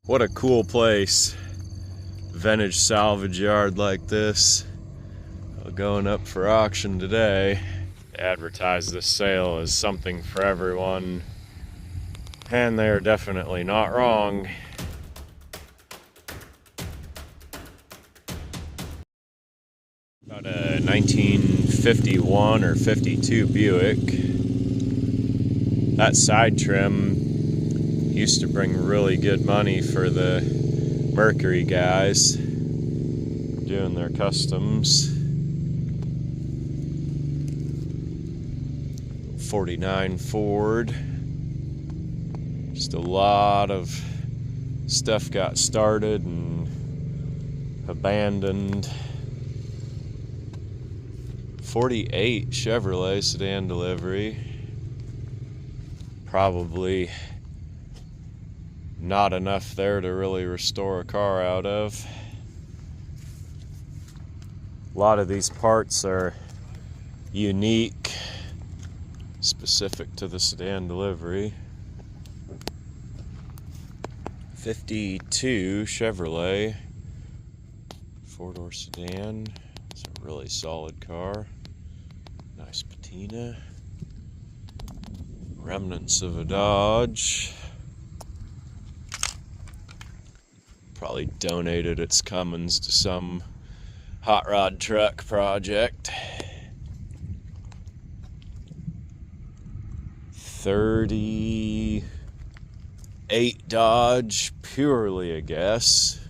What a cool place. Vintage salvage yard like this. Going up for auction today. They advertise this sale as something for everyone, and they're definitely not wrong. About a 1951 or 52 Buick. That side trim used to bring really good money for the Mercury guys doing their customs. 49 Ford. Just a lot of stuff got started and abandoned. 48 Chevrolet sedan delivery. Probably not enough there to really restore a car out of. A lot of these parts are unique, specific to the sedan delivery. 52 Chevrolet 4-door sedan. It's a really solid car. Nice patina. Remnants of a Dodge. Probably donated its Cummins to some hot rod truck project. 38 Dodge, purely a guess.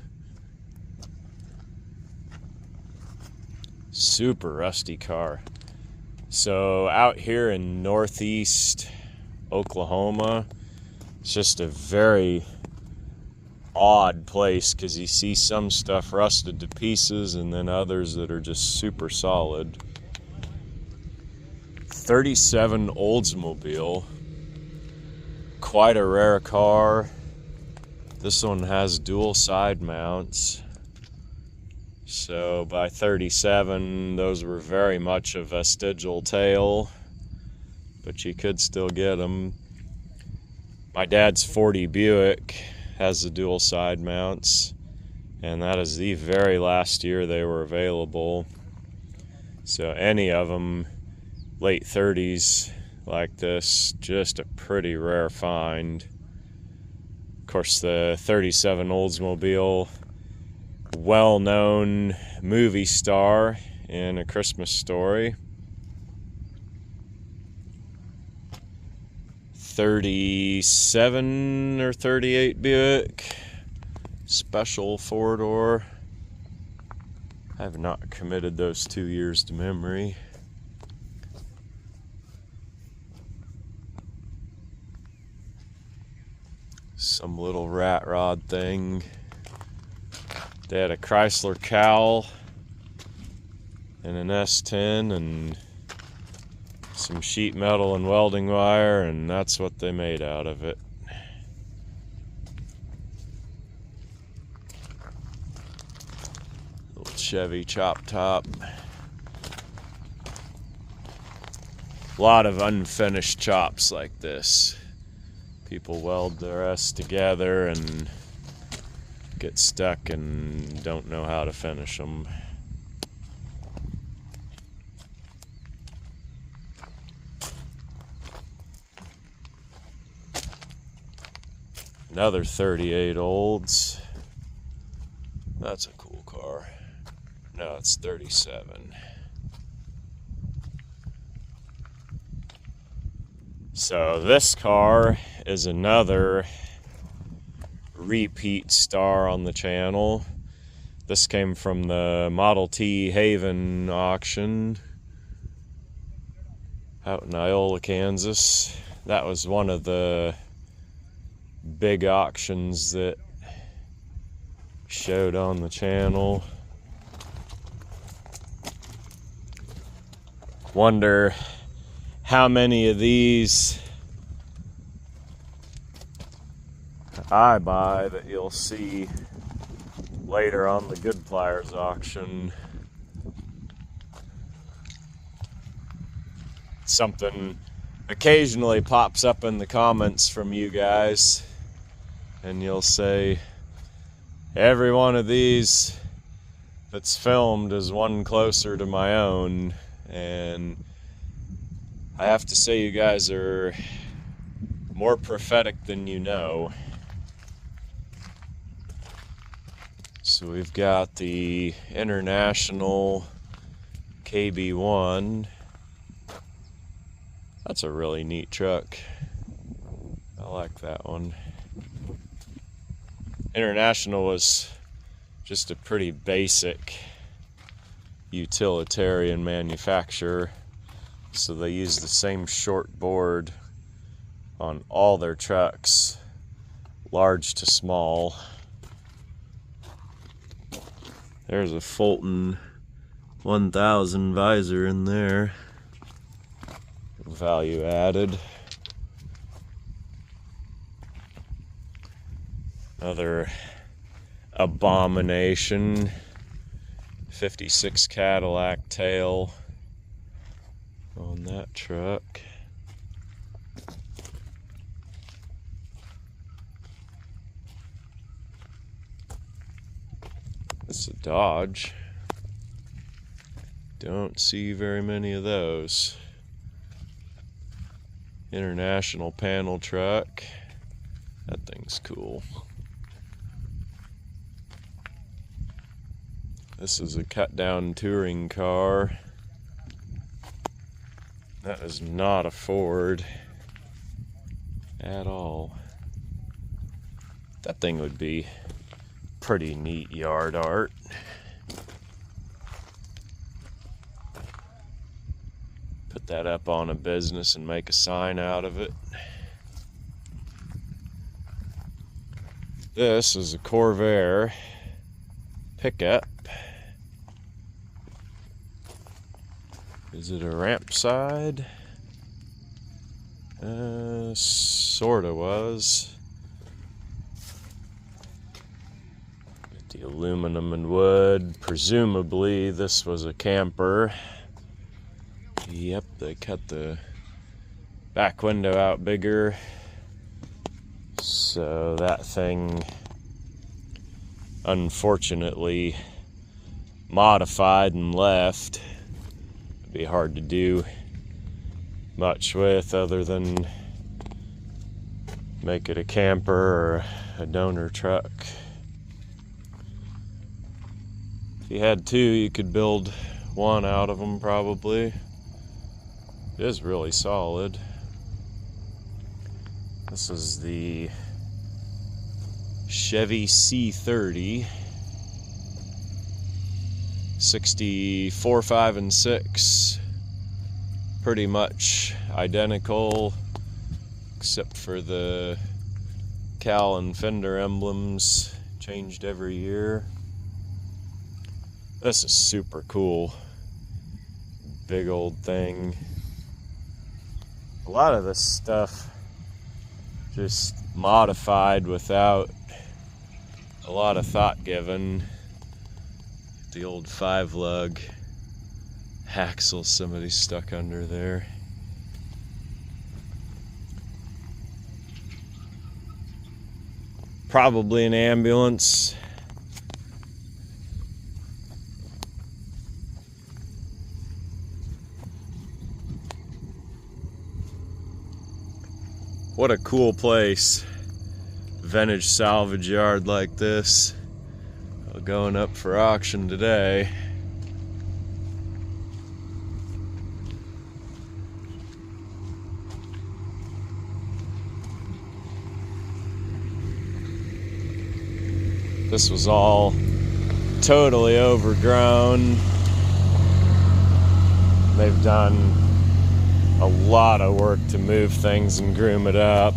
Super rusty car. So out here in northeast Oklahoma, it's just a very odd place because you see some stuff rusted to pieces and then others that are just super solid. 37 Oldsmobile. Quite a rare car. This one has dual side mounts. So by 37, those were very much a vestigial tale, but you could still get them. My dad's 40 Buick has the dual side mounts, and that is the very last year they were available. So any of them, late 30s like this, just a pretty rare find. Of course, the 37 Oldsmobile, well-known movie star in A Christmas Story. 37 or 38 Buick, special 4-door. I have not committed those 2 years to memory. Some little rat rod thing. They had a Chrysler cowl and an S10 and some sheet metal and welding wire, and that's what they made out of it. Little Chevy chop top. A lot of unfinished chops like this. People weld the rest together and get stuck and don't know how to finish them. Another 38 Olds. That's a cool car. No, it's 37. So this car is another repeat star on the channel. This came from the Model T Haven auction out in Iola, Kansas. That was one of the big auctions that showed on the channel. Wonder how many of these I buy that you'll see later on the Goodpliers auction. Something occasionally pops up in the comments from you guys, and you'll say, every one of these that's filmed is one closer to my own, and I have to say you guys are more prophetic than you know. So we've got the International KB1. That's a really neat truck. I like that one. International was just a pretty basic utilitarian manufacturer, so they use the same short board on all their trucks, large to small. There's a Fulton 1000 visor in there, value added. Another abomination, 56 Cadillac tail on that truck. It's a Dodge. Don't see very many of those. International panel truck. That thing's cool. This is a cut down touring car. That is not a Ford at all. That thing would be pretty neat yard art. Put that up on a business and make a sign out of it. This is a Corvair pickup. Is it a ramp side? Sorta was. Got the aluminum and wood. Presumably this was a camper. Yep, they cut the back window out bigger. So that thing, unfortunately, modified and left. It'd be hard to do much with other than make it a camper or a donor truck. If you had two, you could build one out of them probably. It is really solid. This is the Chevy C30, 64, 5, and 6. Pretty much identical, except for the cowl and fender emblems changed every year. This is super cool. Big old thing. A lot of this stuff just modified without a lot of thought given. The old 5-lug axle somebody stuck under there. Probably an ambulance. What a cool place. Vintage salvage yard like this. Going up for auction today. This was all totally overgrown. They've done a lot of work to move things and groom it up.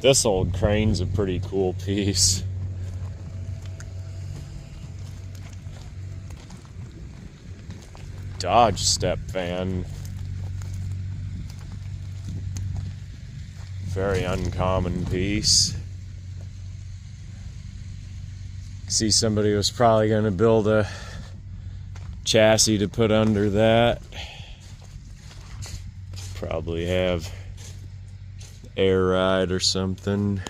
This old crane's a pretty cool piece. Dodge step van. Very uncommon piece. See, somebody was probably going to build a chassis to put under that. Probably have air ride or something.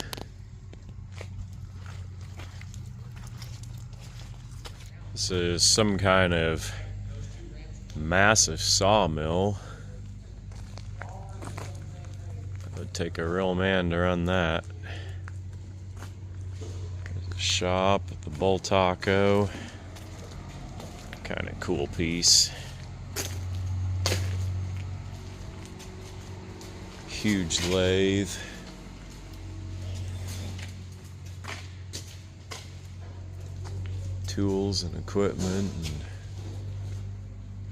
This is some kind of massive sawmill. It would take a real man to run that. There's a shop at the Bull Taco. Kind of cool piece. Huge lathe. Tools and equipment.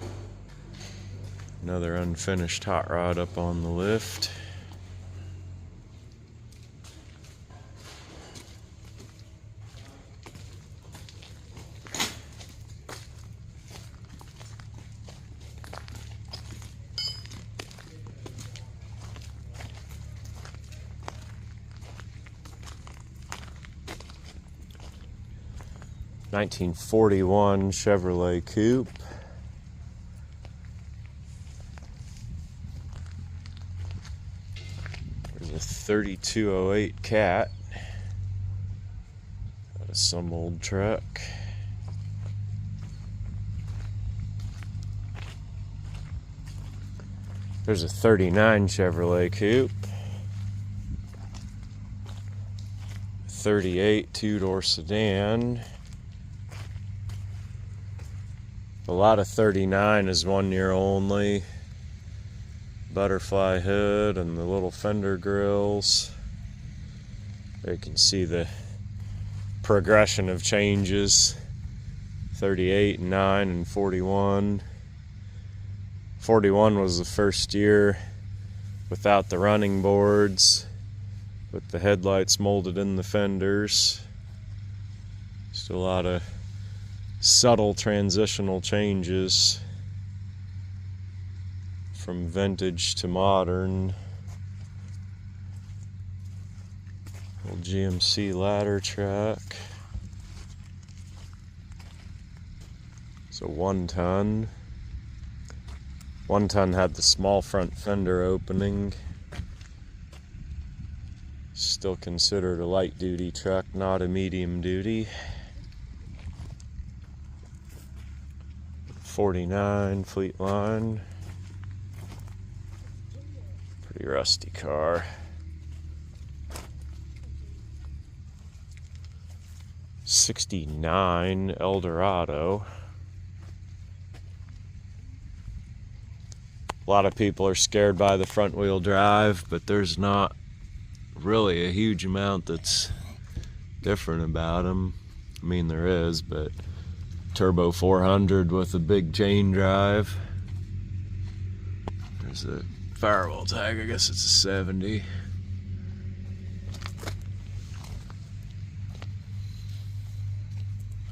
And another unfinished hot rod up on the lift. (1941) Chevrolet Coupe. There's a 3208 Cat. Got some old truck. There's a 39 Chevrolet Coupe. 38 two-door sedan. A lot of 39 is 1 year only. Butterfly hood and the little fender grills. There you can see the progression of changes. 38, 9, and 41. 41 was the first year without the running boards, with the headlights molded in the fenders. Just a lot of subtle transitional changes from vintage to modern. Old GMC ladder truck. It's a 1 ton. 1 ton had the small front fender opening. Still considered a light duty truck, not a medium duty. 49 Fleet Line. Pretty rusty car. 69 Eldorado. A lot of people are scared by the front wheel drive, but there's not really a huge amount that's different about them. I mean, there is, but turbo 400 with a big chain drive. There's a firewall tag, I guess it's a 70.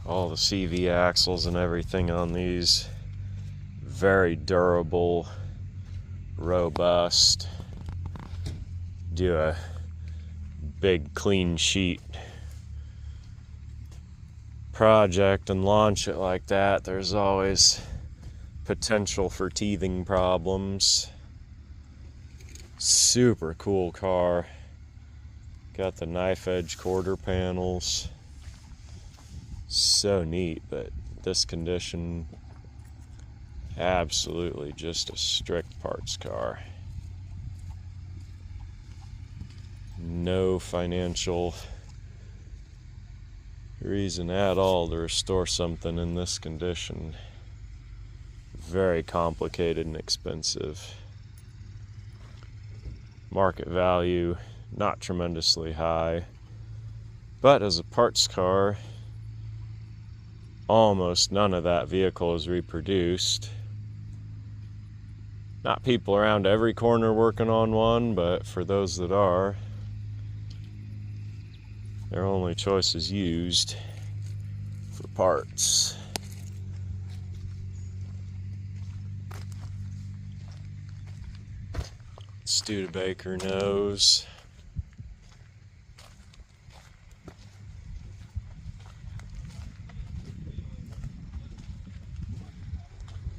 All the CV axles and everything on these, very durable, robust. Do a big clean sheet project and launch it like that, there's always potential for teething problems. Super cool car. Got the knife edge quarter panels. So neat, but this condition, absolutely just a strict parts car. No financial reason at all to restore something in this condition. Very complicated and expensive. Market value not tremendously high, but as a parts car, almost none of that vehicle is reproduced. Not people around every corner working on one, but for those that are, their only choice is used for parts. Studebaker nose.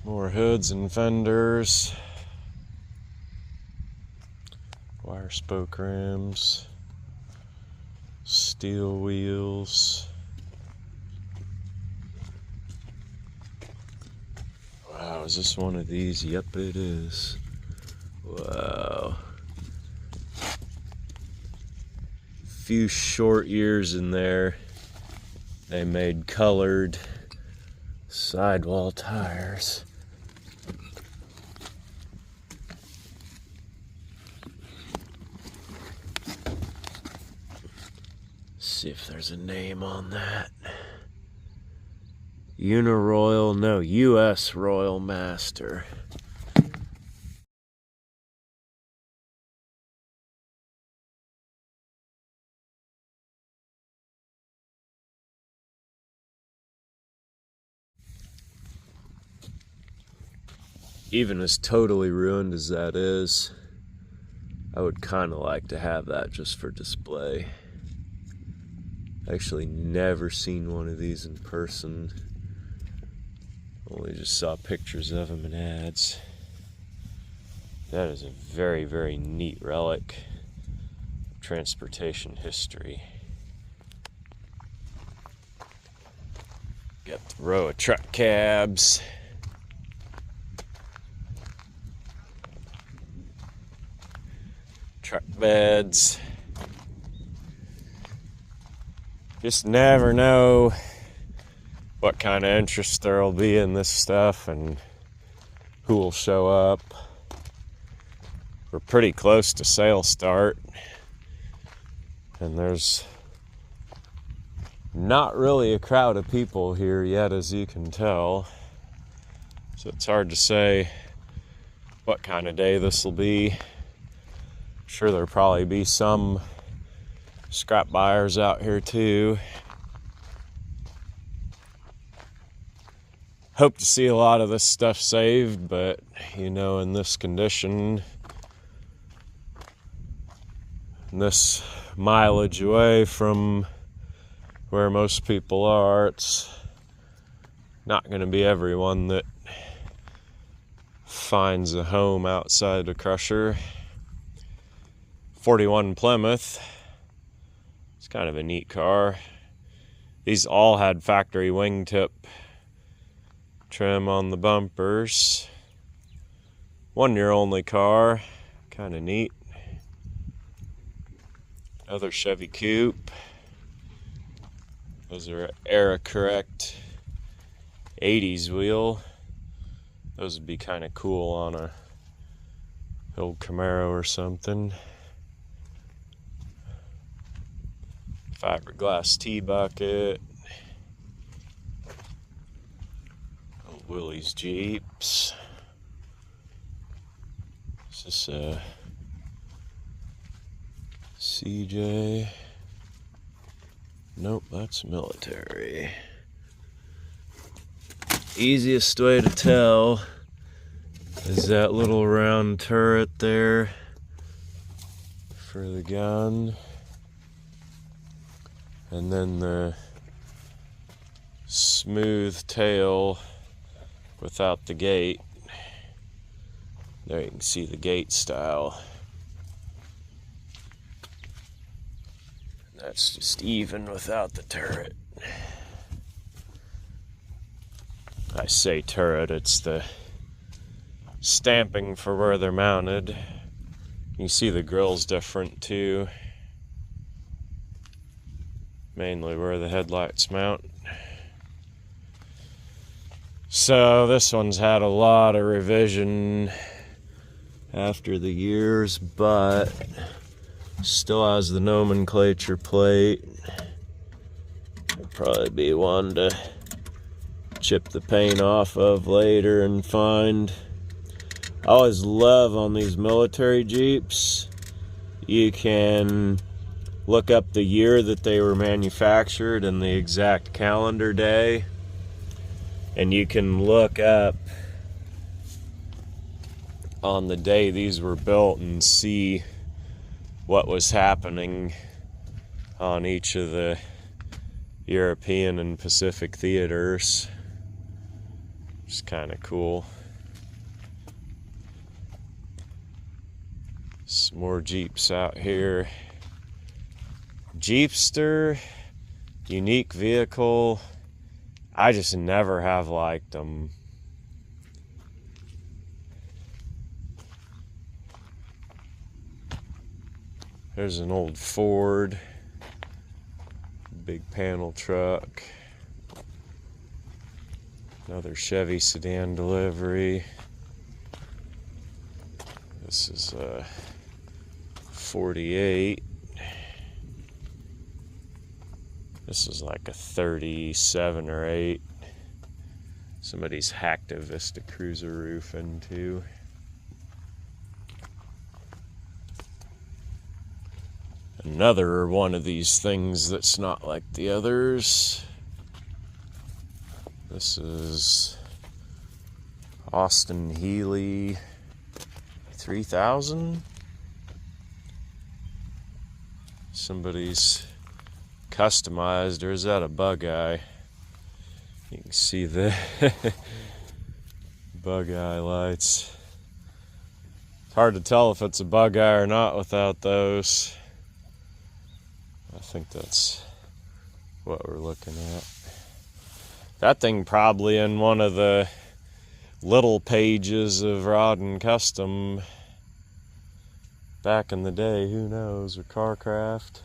More hoods and fenders. wire spoke rims, steel wheels. Wow, is this one of these? Yep, it is. Wow. Few short years in there, they made colored sidewall tires. See if there's a name on that. Uniroyal, no, US Royal Master. Even as totally ruined as that is, I would kind of like to have that just for display. Actually never seen one of these in person. Only just saw pictures of them in ads. That is a very, very neat relic of transportation history. Got the row of truck cabs. Truck beds. Just never know what kind of interest there will be in this stuff and who will show up. We're pretty close to sale start, and there's not really a crowd of people here yet, as you can tell, so it's hard to say what kind of day this will be. I'm sure there'll probably be some scrap buyers out here too. Hope to see a lot of this stuff saved, but you know, in this condition, this mileage away from where most people are, it's not going to be everyone that finds a home outside the crusher. 41 Plymouth. It's kind of a neat car. These all had factory wingtip trim on the bumpers. 1 year only car, kind of neat. Another Chevy Coupe. Those are era correct 80s wheel. Those would be kind of cool on a old Camaro or something. Fiberglass T-bucket. Old Willie's Jeeps. Is this a CJ? Nope, that's military. Easiest way to tell is that little round turret there for the gun. And then the smooth tail without the gate. There you can see the gate style. That's just even without the turret. I say turret, it's the stamping for where they're mounted. You see the grill's different too. Mainly where the headlights mount. So this one's had a lot of revision after the years, but still has the nomenclature plate. It'll probably be one to chip the paint off of later and find. I always love on these military Jeeps, you can look up the year that they were manufactured and the exact calendar day, and you can look up on the day these were built and see what was happening on each of the European and Pacific theaters. It's kind of cool. Smith Some more Jeeps out here. Jeepster, unique vehicle. I just never have liked them. There's an old Ford, big panel truck. Another Chevy sedan delivery. This is a 48. This is like a 37 or 8. Somebody's hacked a Vista Cruiser roof into. Another one of these things that's not like the others. This is Austin Healey 3000. Somebody's customized, or is that a bug eye? You can see the bug eye lights. It's hard to tell if it's a bug eye or not without those. I think that's what we're looking at. That thing probably in one of the little pages of Rod and Custom back in the day, who knows, or Carcraft.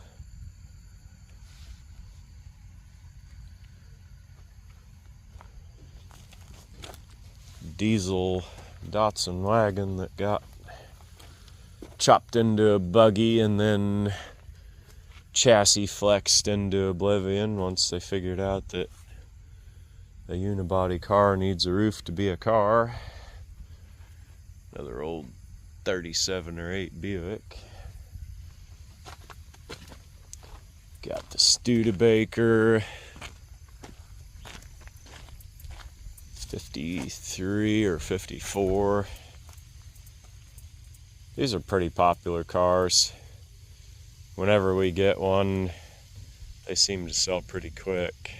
Diesel Datsun wagon that got chopped into a buggy and then chassis flexed into oblivion once they figured out that a unibody car needs a roof to be a car. Another old 37 or 8 Buick. Got the Studebaker 53 or 54. These are pretty popular cars. Whenever we get one, they seem to sell pretty quick.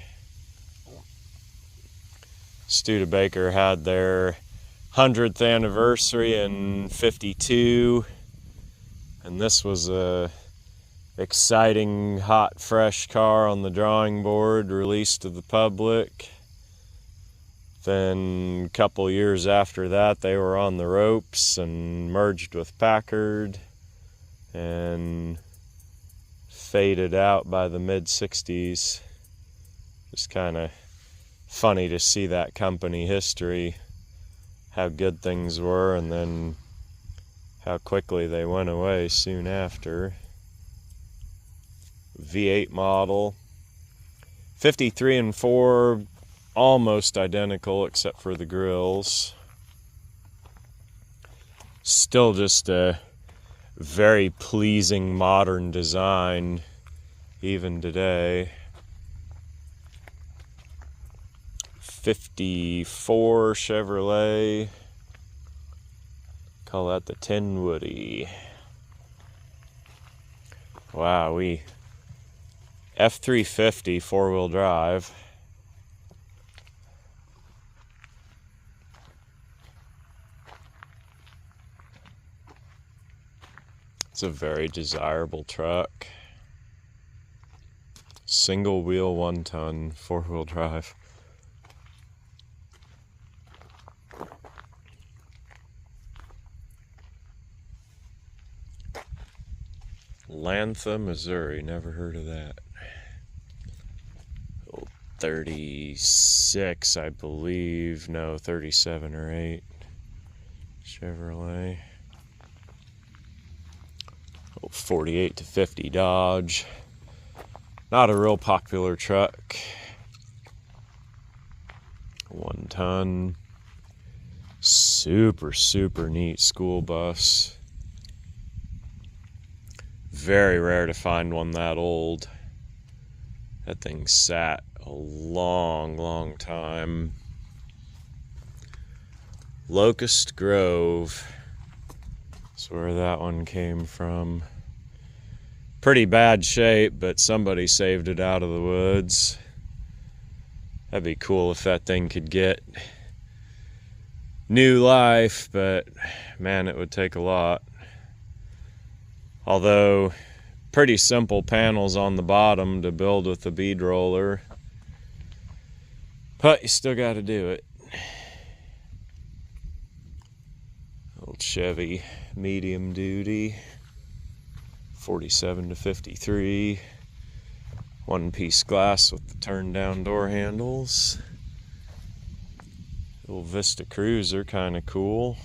Studebaker had their 100th anniversary in 52, and this was a exciting, hot, fresh car on the drawing board, released to the public. Then a couple years after that, they were on the ropes and merged with Packard and faded out by the mid-60s. Just kind of funny to see that company history, how good things were, and then how quickly they went away soon after. V8 model, 53 and 4, almost identical except for the grills. Still just a very pleasing modern design even today. 54 Chevrolet, call that the Tin Woody. Wow, F350 4-wheel drive. It's a very desirable truck. Single wheel, 1-ton, 4-wheel drive. Lantha, Missouri, never heard of that. 36, I believe, no, 37 or 8 Chevrolet. 48 to 50 Dodge. Not a real popular truck. 1-ton. Super neat school bus. Very rare to find one that old. That thing sat a long time. Locust Grove. That's where that one came from. Pretty bad shape, but somebody saved it out of the woods. That'd be cool if that thing could get new life, but man, it would take a lot. Although pretty simple panels on the bottom to build with the bead roller, but you still got to do it. Old Chevy medium duty, 47 to 53, one-piece glass with the turn-down door handles. Little Vista Cruiser, kind of cool.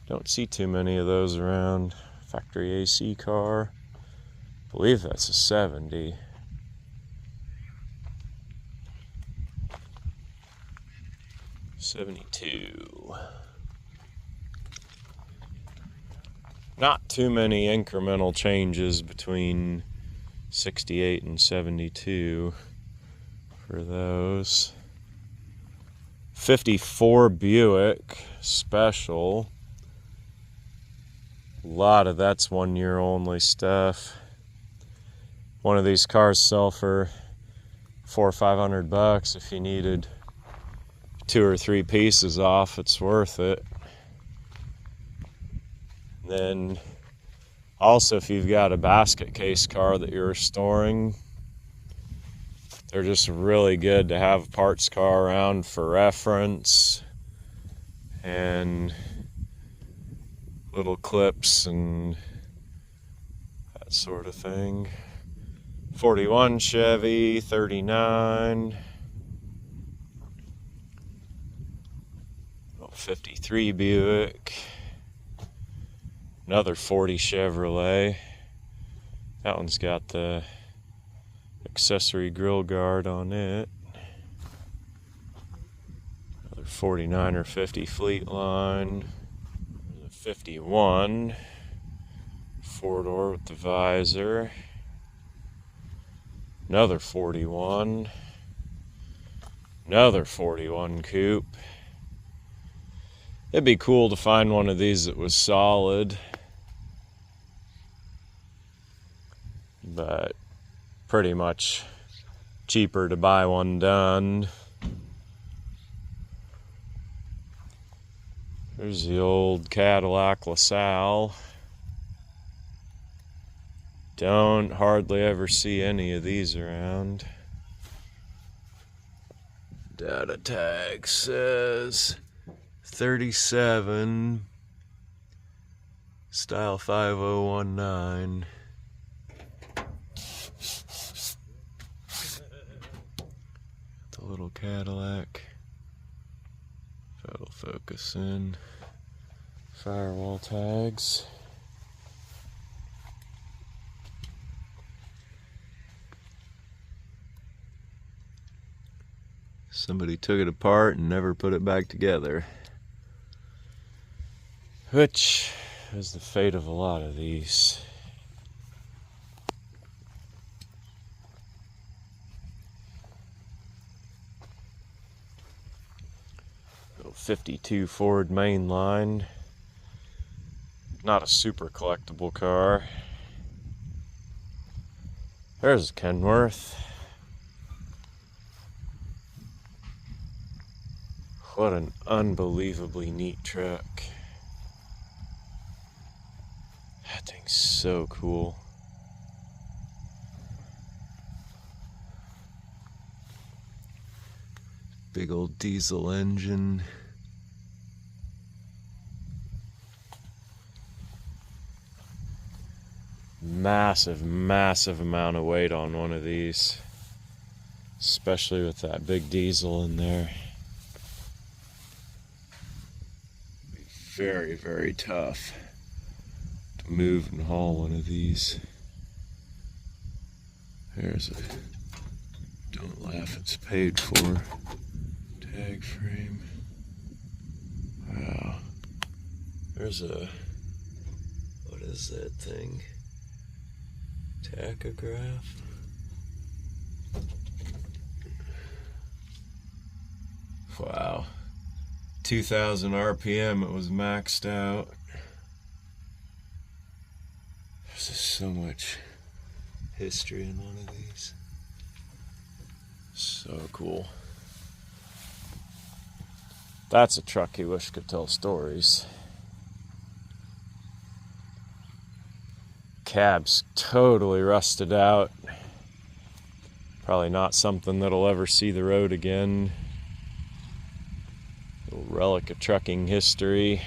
Don't see too many of those around. Factory AC car. I believe that's a 70. '72. Not too many incremental changes between 68 and 72 for those. 54 Buick Special. A lot of that's 1 year only stuff. One of these cars sell for $400 or $500 if you needed 2 or 3 pieces off. It's worth it. Then also, if you've got a basket case car that you're restoring, they're just really good to have a parts car around for reference, and little clips and that sort of thing. 41 Chevy, 39, 53 Buick, another 40 Chevrolet. That one's got the accessory grill guard on it. Another 49 or 50 Fleetline. 51 four-door with the visor. Another 41. Another 41 Coupe. It'd be cool to find one of these that was solid, but pretty much cheaper to buy one done. There's the old Cadillac LaSalle. Don't hardly ever see any of these around. Data tag says 37, style 5019. The little Cadillac. That'll focus in. Firewall tags. Somebody took it apart and never put it back together, which is the fate of a lot of these. Little 52 Ford Mainline. Not a super collectible car. There's Kenworth. What an unbelievably neat truck. That thing's so cool. Big old diesel engine. Massive, massive amount of weight on one of these, especially with that big diesel in there. Very, very tough to move and haul one of these. There's a "don't laugh, it's paid for" tag frame. Wow. There's a, what is that thing? Tachograph? Wow. 2,000 RPM, it was maxed out. There's just so much history in one of these. So cool. That's a truck you wish could tell stories. cab's totally rusted out. Probably not something that'll ever see the road again. A little relic of trucking history.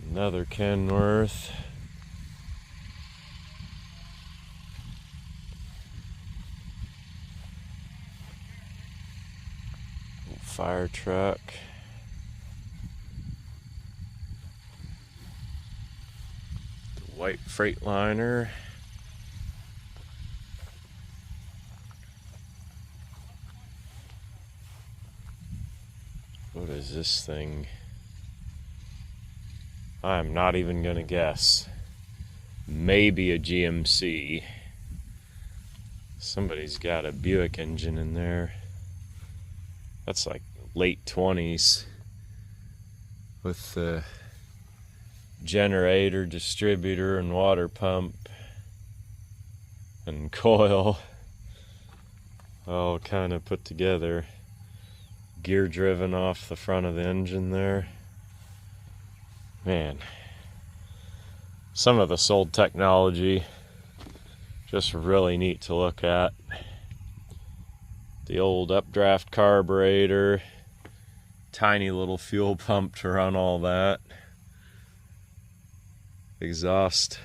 Another Kenworth. Fire truck. The white Freightliner. What is this thing? I'm not even gonna guess. Maybe a GMC. Somebody's got a Buick engine in there. That's like late 20s with the generator, distributor, and water pump and coil all kind of put together. Gear driven off the front of the engine there. Man, some of this old technology just really neat to look at. The old updraft carburetor, tiny little fuel pump to run all that. Exhaust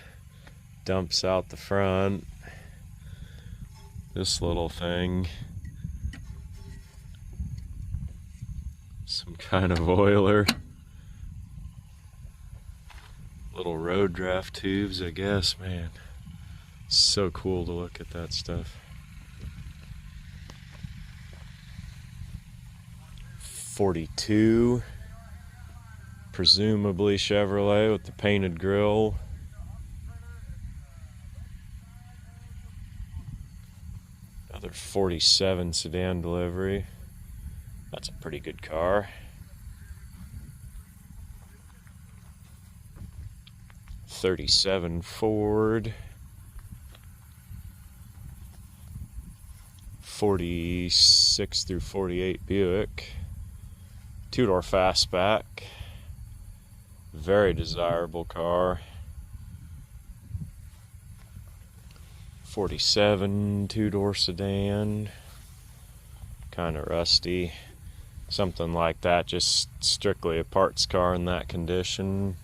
dumps out the front. This little thing. Some kind of oiler. Little road draft tubes, I guess. Man, it's so cool to look at that stuff. 42, presumably Chevrolet with the painted grille. Another 47 sedan delivery. That's a pretty good car. 37 Ford. 46 through 48 Buick. Two-door fastback. Very desirable car. 47 two-door sedan. Kind of rusty. Something like that, just strictly a parts car in that condition.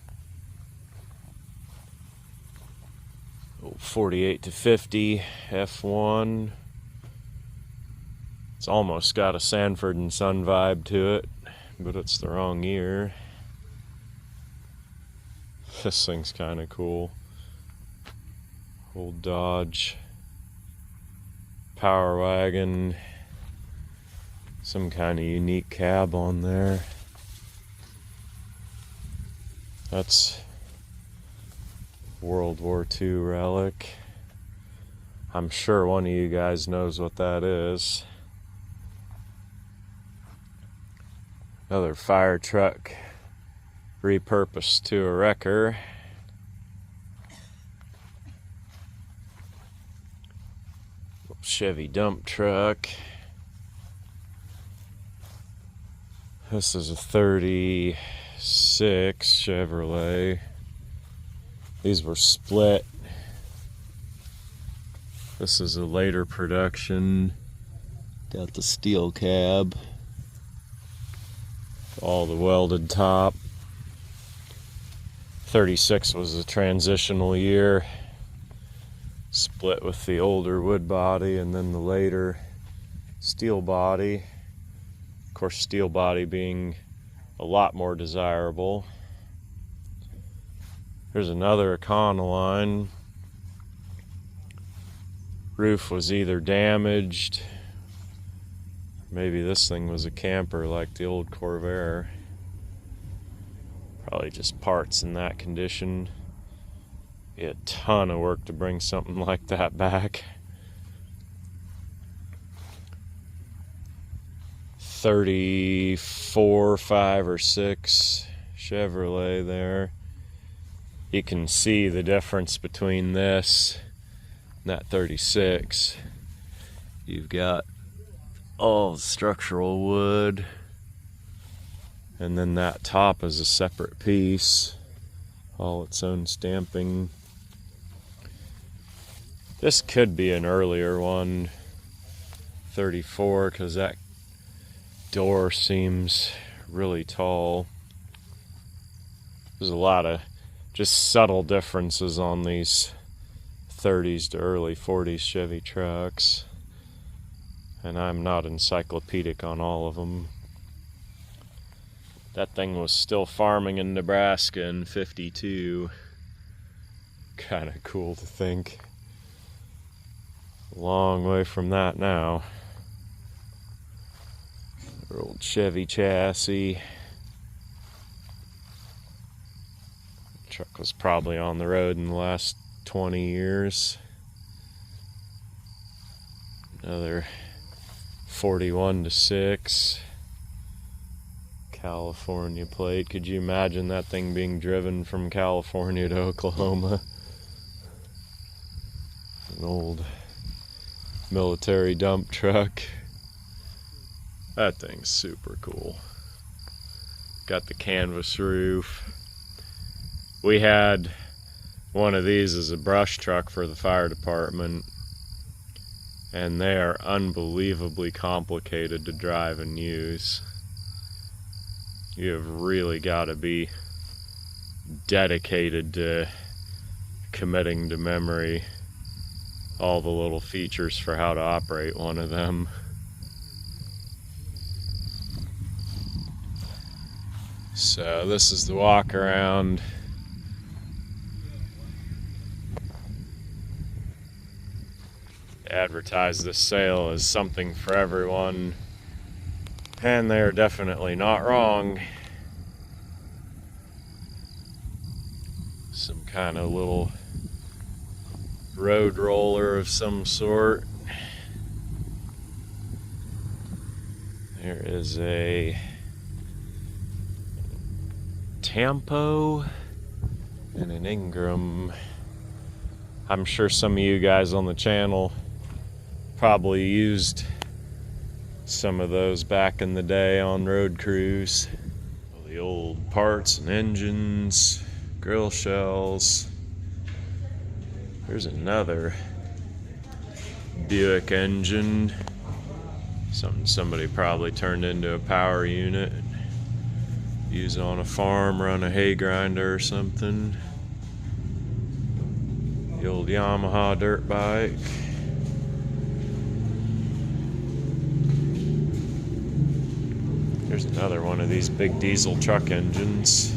48 to 50 F1. It's almost got a Sanford and Son vibe to it, but it's the wrong year. This thing's kind of cool. Old Dodge Power Wagon. Some kind of unique cab on there. That's World War II relic. I'm sure one of you guys knows what that is. Another fire truck repurposed to a wrecker. Chevy dump truck. This is a 36 Chevrolet. These were split. This is a later production. Got the steel cab. All the welded top. 36 was a transitional year. Split with the older wood body and then the later steel body. Of course, steel body being a lot more desirable. Here's another Econoline. Roof was either damaged, maybe this thing was a camper like the old Corvair. Probably just parts in that condition. Be a ton of work to bring something like that back. 34, 5, or 6 Chevrolet there. You can see the difference between this and that 36. You've got all structural wood, and then that top is a separate piece. all its own stamping. This could be an earlier one, 34, because that door seems really tall. There's a lot of just subtle differences on these 30s to early 40s Chevy trucks, and I'm not encyclopedic on all of them. That thing was still farming in Nebraska in '52. Kind of cool to think. Long way from that now. Our old Chevy chassis. Truck was probably on the road in the last 20 years. Another 41-6 California plate. Could you imagine that thing being driven from California to Oklahoma? An old military dump truck. That thing's super cool. Got the canvas roof. We had one of these as a brush truck for the fire department, and they are unbelievably complicated to drive and use. You have really got to be dedicated to committing to memory all the little features for how to operate one of them. So this is the walk around. Advertise this sale as something for everyone, and they're definitely not wrong. Some kind of little road roller of some sort. There is a Tampo and an Ingram. I'm sure some of you guys on the channel probably used some of those back in the day on road crews. All the old parts and engines, grill shells. There's another Buick engine. Something somebody probably turned into a power unit. Use it on a farm, run a hay grinder or something. The old Yamaha dirt bike. There's another one of these big diesel truck engines.